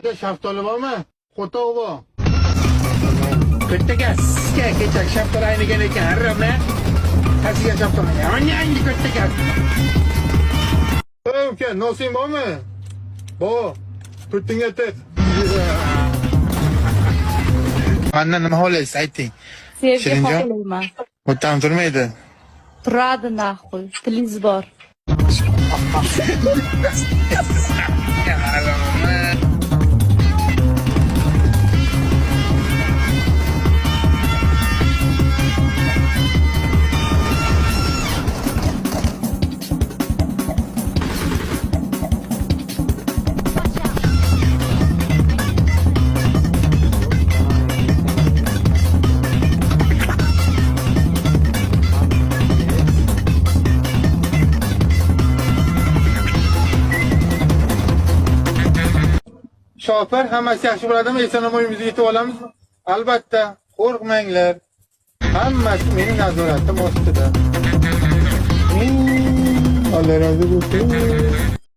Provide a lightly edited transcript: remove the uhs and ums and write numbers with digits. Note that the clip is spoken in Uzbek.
aka shaftoli bormi? Qo'toq bor. Kattaga sizga kechak shaftoli aynigan ekan, harrama. Qasiga shaftoli. Yangi kattaga. Ey uka, nosing bormi? Bor. Putinga tet. Mandan nima xohlaysiz ayting. Sevgi Shirinjon? xohlayman. O'tam turmaydi. Turadi naxuy. Tilingiz bor. Shofir hammasi yaxshi bo'ladimi? Eson-omon uyimizga yetib olamizmi? Albatta, qo'rqmanglar. Hammasi mening nazoratim ostida. Alloh rozi bo'lsin.